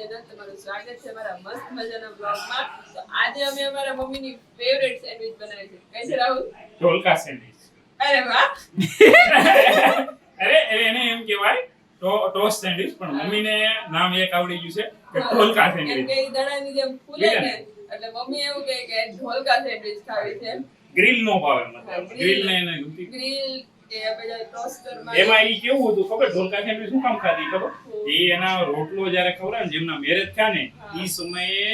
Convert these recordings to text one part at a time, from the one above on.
Channel તમારું સ્વાગત છે અમારા મસ્ત મજાના બ્લોગમાં. તો આજે અમે અમારા મમ્મીની ફેવરેટ સેન્ડવિચ બનાવી છે. કઈ છે રાહુલ? ઢોલકા સેન્ડવિચ. અરે વાહ. અરે એને એમ કહેવાય ટોસ્ટ સેન્ડવિચ, પણ મમ્મીને નામ એક આવડી ગયું છે કે ઢોલકા એમ સેન્ડવિચ. કે દડાની જેમ ફૂલે ને એટલે મમ્મી એવું કહે કે ઢોલકા સેન્ડવિચ ખાવી છે. ગ્રીલ નો ભાવે, મતલબ ગ્રીલ ને એને ગ્રીલ કે પછી ટોસ્ટરમાં એમાં ઈ કેવું હતું ખબર? ઢોલકા સેન્ડવિચ શું કામ ખાધી ખબર? ઈ એના રોટલો જ્યારે ખવડાવે ને, જેમના મેરેજ થયા ને ઈ સમયે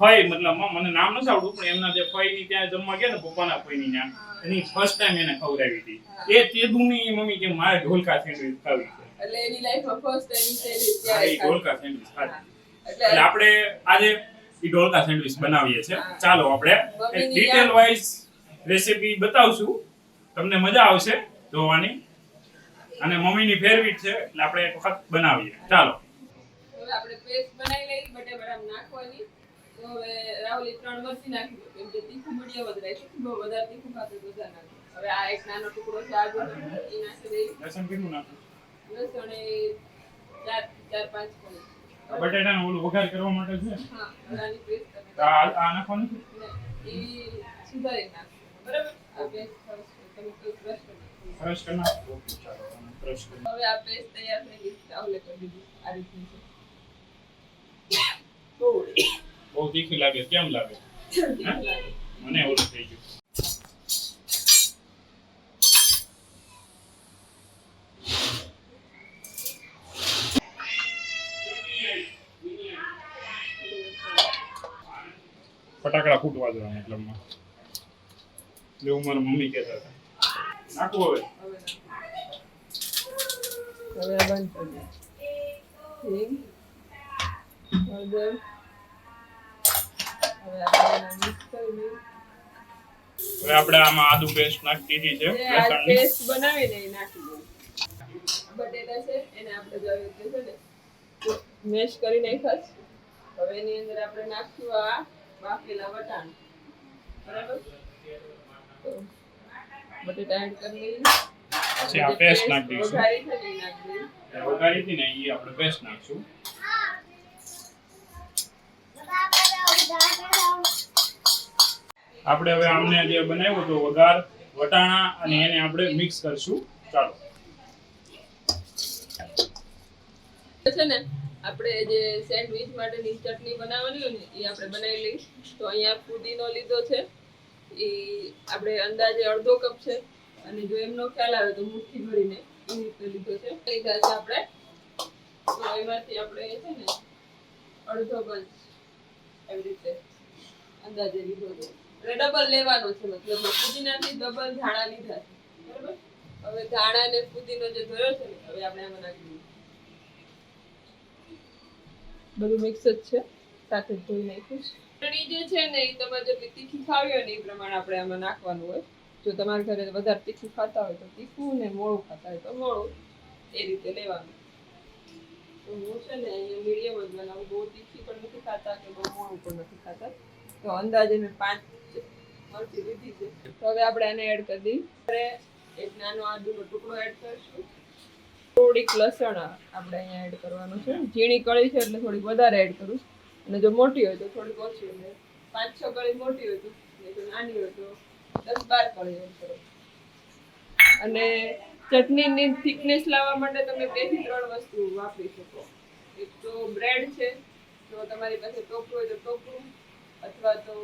ફઈ, મતલબ મને નામ નથી આવડતું, પણ એમના જે ફઈ ની ત્યાં જમવા ગયા ને, પપ્પાના ફઈ ની ત્યાં, એની ફર્સ્ટ ટાઈમ એને ખવડાવી હતી. એ તેદુની મમ્મી કે મારે ઢોલકા સેન્ડવિચ ખાવી છે, એટલે એની લાઈફમાં ફર્સ્ટ ટાઈમ સેન્ડવિચ હા, ત્યારે ઈ ઢોલકા સેન્ડવિચ ખાધી. એટલે એટલે આપણે આજે ઈ ઢોલકા સેન્ડવિચ બનાવીએ છીએ. ચાલો આપણે મમ્મીની ડિટેલ વાઇઝ રેસીપી બતાવશું, તમને મજા આવશે જોવાની, અને મમ્મીની ફેવરિટ છે એટલે આપણે એક વખત બનાવીએ. ચાલો હવે આપણે પેસ્ટ બનાવી લઈએ બટેટામાં નાખવાની. તો હવે રાહુલ 3 મરચી નાખી દો, કેમ કે તીખું મીડિયમ જ રાખી, બહુ વધારે તીખું ખાતું બધા નાખો. હવે આ એક નાનો ટુકડો છે આદુ નો, એ નાખી દઈએ. લસણ કેટલું નાખું? લસણ એ 4-5 કળી. બટેટાનો ઓલું વઘાર કરવા માટે છે. હા, આની પેસ્ટ તમે આ નાખવાનું છે. એ સુધારી નાખો. બરાબર? આ પેસ્ટ તમે ક્રશ કરી નાખો. ક્રશ કરી નાખો. ઓકે, ચાલો ક્રશ કરી. હવે આ પેસ્ટ તૈયાર થઈ ગઈ. રાહુલે કરી દીધી આ રીતની છે. થોડી બહુ તીખી લાગે, કેમ લાગે? તીખી લાગે. મને ઓલું થઈ ગયું. ફટાકડા ફૂટવા દેવા, મતલબમાં એવું મારા મમ્મી કહેતા હતા. નાખવું હવે. હવે આ બંધ કરી દો. હિંગ, હળદર. હવે આપણે મિક્સ કરી દઈએ. હવે આપણે આમાં આદુ પેસ્ટ નાખી દીધી છે, જે આ લસણની. પેસ્ટ બનાવીને એ નાખી દઈએ. બટેટા છે એને આપણે જો આવી રીતે છે ને મેશ કરી નાખ્યા છે. હવે એની અંદર આપણે નાખ્યું આ બાફેલા વટાણ. બરાબર? તો બટેટા એડ કરી દઈએ. પછી આ પેસ્ટ નાખી દઈશું. વઘારી છે ને એ નાખી દઈએ. વઘારી હતી ને એ આપણે પેસ્ટ નાખશું. આપણે હવે આમને જે બનાવ્યું હતું વઘાર, વટાણા, અને એને આપણે મિક્સ કરશું. ચાલો છે ને આપણે જે સેન્ડવિચ માટેની ચટણી બનાવવાની હોય ને એ આપણે બનાવી લઈએ. તો અહીંયા ફુદીનો લીધો છે, એ આપણે અંદાજે અડધો કપ છે, અને જો એમનો ખ્યાલ આવે તો મુઠ્ઠી ભરીને એ રીતે લીધો છે. લીધા છે આપણે, તો એમાંથી આપણે છે ને અડધો બંચ એવી રીતે અંદાજે લીધો છે. એટલે ડબલ લેવાનો છે, મતલબ ફુદીનાથી ડબલ ધાણા લીધા છે. બરાબર? હવે ધાણા ને ફુદીનો જે ધર્યો છે ને હવે આપણે આમાં નાખી દઈએ. બધું મિક્સ જ છે, સાથે જ ધોઈ નાખ્યું છે. ચટણી જે છે ને એ તમારે જેટલી તીખી ખાવી હોય ને એ પ્રમાણે આપણે આમાં નાખવાનું હોય. જો તમારા ઘરે વધારે તીખું ખાતા હોય તો તીખું, ને મોળું ખાતા હોય તો મોળું, એ રીતે લેવાનું. તો હું છે ને અહીંયા મીડિયમ જ બનાવું, બહુ તીખી પણ નથી ખાતા કે બહુ મોળું પણ નથી ખાતા. તો અંદાજે મેં 5 મરચી લીધી છે. તો હવે આપણે આને એડ કરી દઈએ. આપણે એક નાનો આદુનો ટુકડો એડ કરીશું. થોડીક લસણ આપણે અહીંયા એડ કરવાનું છે. ઝીણી કળી છે એટલે થોડીક વધારે એડ કરું, અને જો મોટી હોય તો થોડીક ઓછી, એટલે 5-6 કળી મોટી હોય તો, જો નાની હોય તો 10-12 કળી એડ કરો. અને ચટણીની થિકનેસ લાવવા માટે તમે 2 થી 3 વસ્તુ વાપરી શકો. એક તો બ્રેડ છે, જો તમારી પાસે ટોપરું હોય તો ટોપરું, અથવા તો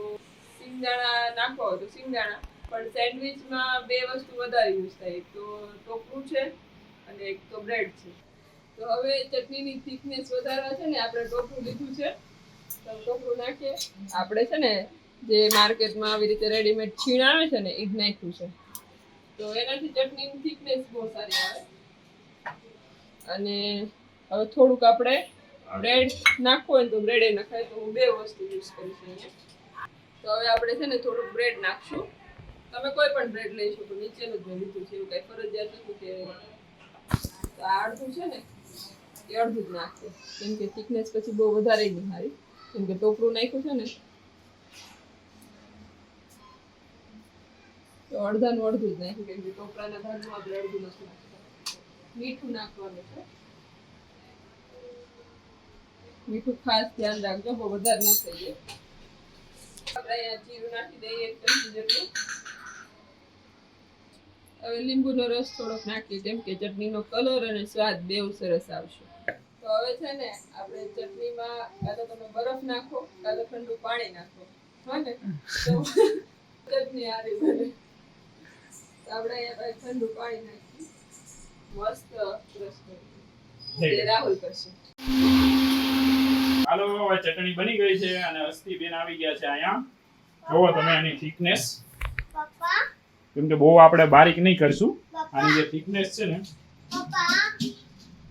સિંગદાણા નાખો હોય તો સિંગદાણા. પણ સેન્ડવિચમાં 2 વસ્તુ વધારે યુઝ થાય, એક તો ટોપરું છે અને એક તો બ્રેડ છે. તો હવે ચટણીની થિકનેસ વધારવા છે ને આપણે ટોપરું લીધું છે, તો ટોપરું નાખીએ. આપણે છે ને જે માર્કેટમાં આવી રીતે રેડીમેડ છીણ આવે છે ને એ જ નાખ્યું છે. તો એનાથી ચટણીની થિકનેસ બહુ સારી આવે. અને હવે થોડુંક આપણે બ્રેડ નાખવું હોય તો બ્રેડ નખાય, તો હું 2 વસ્તુ યુઝ કરીશ અહીંયા. તો હવે આપણે છે ને થોડુંક બ્રેડ નાખશું. તમે કોઈ પણ બ્રેડ લઈ શકો, નીચેનું જ મેં લીધું છે, એવું કઈ ફરજિયાત નથી કે. તો આ અડધું છે ને એ અડધું જ નાખશે, કેમ કે થિકનેસ પછી બહુ વધારે નહીં સારી, કેમ કે ટોપરું નાખ્યું છે ને. તો અડધાનું અડધું જ નાખ્યું, કેમ કે ટોપરાના ભાગમાં આપણે અડધું નથી નાખતા. મીઠું નાખવાનું છે. મીઠું ખાસ ધ્યાન રાખજો, બહુ વધારે ન થઈ જાય. આપણે અહીંયા જીરું નાખી દઈએ 1 ચમચી જેટલું. હવે લીંબુનો રસ થોડોક નાખીએ, કેમ કે ચટણીનો કલર અને સ્વાદ બેઉ સરસ આવશે. તો હવે છે ને આપણે ચટણીમાં કાં તો તમે બરફ નાખો કાં તો ઠંડુ પાણી નાખો, હા ને, તો ચટણી સારી બને. તો આપણે અહીંયા ઠંડુ પાણી નાખી મસ્ત રસ કરીએ. એ રાહુલ કરશે. હાલો, હવે ચટણી બની ગઈ છે અને અસ્તી બેન આવી ગયા છે અહીંયા. જોવો તમે આની થિકનેસ, કેમ કે બહુ આપણે બારીક નહીં કરશું. આની જે થિકનેસ છે ને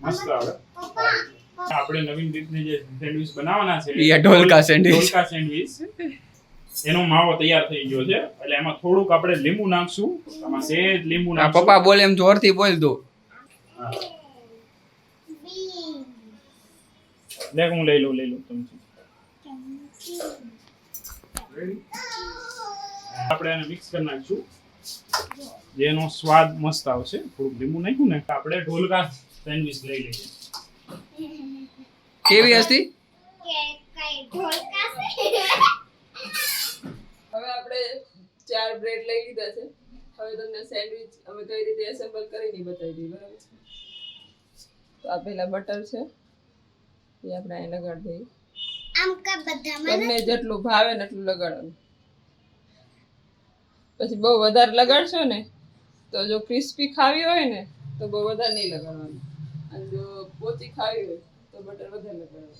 મસ્ત આવે. આપણે નવીન રીતની જે સેન્ડવિચ બનાવવાના છે, એ ઢોલકા સેન્ડવિચ. ઢોલકા સેન્ડવિચ, એનો માવો તૈયાર થઈ ગયો છે. એટલે એમાં થોડુંક આપણે લીંબુ નાખશું. આમાં સહેજ લીંબુ આ નાખશું. પપ્પા બોલે એમ જોરથી બોલ દો. હા. લે હું લઈ લઉં ચમચી. Ready? આપણે એને મિક્સ કરી નાખશું, જેનો સ્વાદ મસ્ત આવશે. થોડુંક લીંબુ નાખ્યું ને આપણે ઢોલકા સેન્ડવિચ લઈ લઈએ. કેવી હતી? હવે આપણે 4 બ્રેડ લઈ લીધા છે. હવે તમને સેન્ડવિચ અમે કઈ રીતે એસેમ્બલ કરીને બતાવી દઈએ, બરાબર છે? તો આ પહેલા બટર છે, એ આપણે અહીં લગાડી દઈએ. તમને જેટલું ભાવે ને એટલું લગાડવાનું. પછી બહુ વધારે લગાડશો ને તો જો ક્રિસ્પી ખાવી હોય ને તો બહુ વધારે નહીં લગાડવાનું, અને જો પોચી ખાવી હોય તો બટર વધારે લગાડવાનું.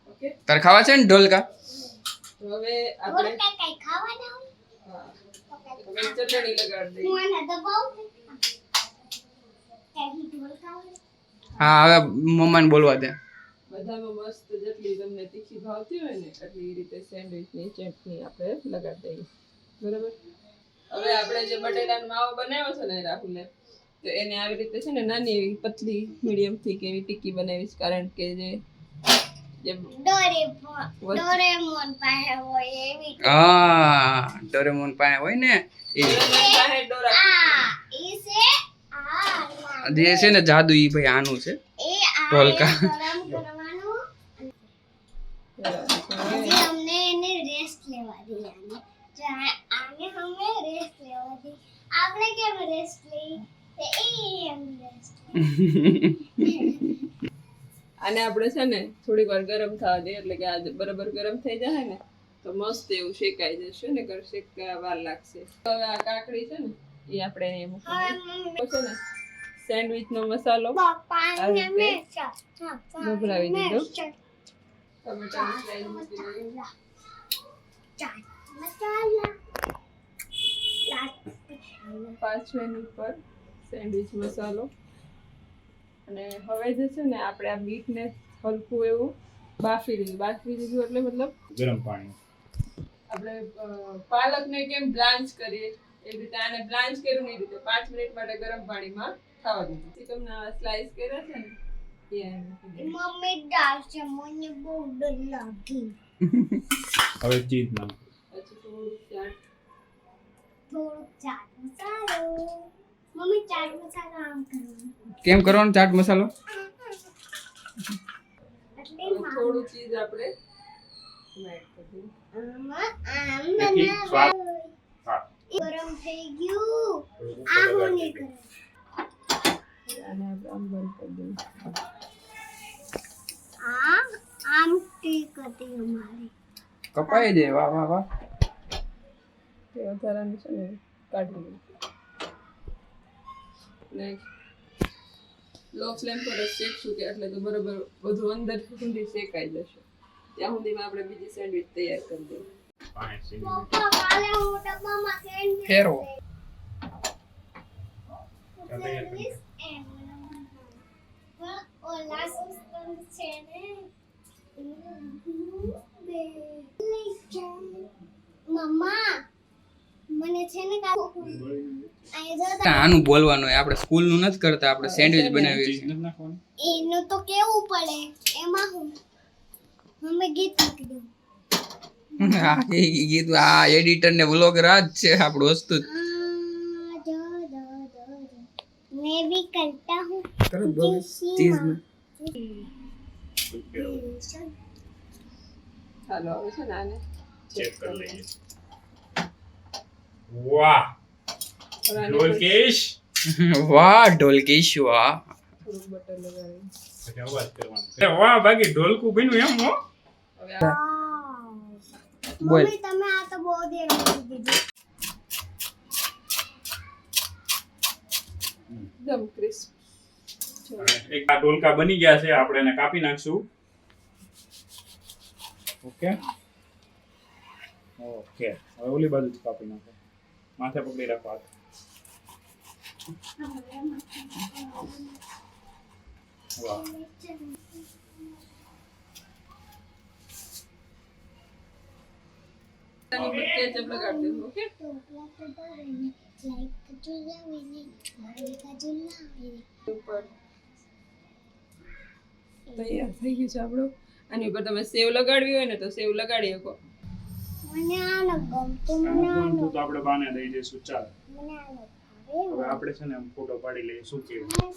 ઓકે, તારે ખાવા છે ને ઢોલકા? તો હવે આપણે હા, હવે ચટણી લગાડી દઈએ. હા, હવે મમ્માને બોલવા દે. બધામાં મસ્ત જેટલી તમને તીખી ભાવતી હોય ને એટલી એ રીતે સેન્ડવિચની ચટણી આપણે લગાડી દઈએ, બરાબર? હવે આપણે જે બટેટાનો માવો બનાવ્યો છે ને રાહુલે, તો એને આવી રીતે છે ને નાની એવી પતલી મીડિયમ થી કેવી ટીકી બનાવીશ, કારણ કે જે હા, ડોરેમોન પાસે હોય ને એ જે છે ને જાદુ, ઈ ભાઈ આનું છે ઢોલકા. આને આપણે છે ને થોડીક વાર ગરમ થવા દઈએ, એટલે કે આ બરાબર ગરમ થઈ જાય ને તો મસ્ત એવું શેકાઈ જશે ને, શેકવા વાર લાગશે. હવે આ કાકડી છે ને એ આપણે અહીંયા મૂકી દઈએ. છે ને સેન્ડવિચ નો મસાલો ભભરાવી દીધો. ટમેટાની સ્લાઈસ મૂકી દઈએ. પાછળની ઉપર સેન્ડવિચ મસાલો. અને હવે જે છે ને આપણે આ બીટને હલકું એવું બાફી દીધું એટલે મતલબ ગરમ પાણી. આપણે પાલકને કેમ બ્લાન્ચ કરીએ એ રીતે આને બ્લાન્ચ કર્યું ને એ રીતે 5 મિનિટ માટે ગરમ પાણીમાં ખાવા દીધું. ચિકનના સ્લાઈસ કર્યા છે ને એ મમ્મી દાળ છે, મને બહુ ડર લાગી. હવે ચીઝ નાખ. પછી થોડું ચાટ મસાલો. મમ્મી ચાટ મસાલો આમ કરવાનું. કેમ કરવાનો ચાટ મસાલો? એટલે થોડું ચીઝ આપણે એડ કરી તેથી સ્વાદ. હા. ગરમ થઈ ગયું. આ હું નહીં કરું. આને આપણે આમ બંધ કરી દઈએ. આમ ટીક હતી અમારી. કપાઈ દે. વાહ વાહ વાહ. તે વધારાનું છે ને કાઢી દઈએ. નેક્સ્ટ લો ફ્લેમ પર જ શેકશું કે એટલે તો બરોબર બધું અંદર સુધી શેકાઈ જશે. ત્યાં સુધીમાં આપણે બીજી સેન્ડવિચ તૈયાર કરી દઈએ. પાણી સીની. પપ્પા કાલે હું ડબ્બામાં સેન્ડવિચ ફેરવો. સેન્ડવિચ એમ પણ ઓલા સિસ્ટમ છે ને મમ્મા મને છે ને આનું બોલવાનું હોય. આપણે સ્કૂલ નું નથી કરતા, આપણે સેન્ડવિચ બનાવીએ ચીઝ છીએ. નથી નાખવાની. એનું તો કેવું પડે એમાં હું મમ્મી ગીત મૂકી દઉં. હા, એ કીધું આ એડિટર ને વ્લોગર આ જ છે આપણું વસ્તુ જ. मैं भी करता हूँ કરો બોલ ચીઝ में હાલો હવે છે ને આને ચેક કરી લઈએ. વાહ હવે આને ઢોલકેશ વાહ ઢોલકેશ વાહ. થોડુંક બટર લગાવી પછી અવાજ કરવાનો. વાહ બાકી ઢોલકું બન્યું એમ હો. હવે આ બોલ. મમ્મી તમે આ તો બહુ દેર મૂકી દીધી એકદમ ક્રિસ્પ એક આ ઢોલકા બની ગયા છે, આપણે એને કાપી નાખશું. ઓકે ઓકે હવે ઓલી બાજુ કાપી નાખો. માથે પકડી રાખો હાથ. વાહ આની પર કેચઅપ લગાડી દેવું ઓકે ઢોકળા તો ભાવે ને લાઈક કચુલાવે ને મારી કચુલાવે ને ઉપર તૈયાર થઈ ગયું છે આપણું. આની ઉપર તમે સેવ લગાડવી હોય ને તો સેવ લગાડી શકો. મને આ ન ગમતું મને આ ન ગમતું તો આપણે બાને દઈ દઈશું. ચાલ મને આ ન ભાવે હવે આપણે છે ને ફોટો પાડી લઈએ. શું કેવું?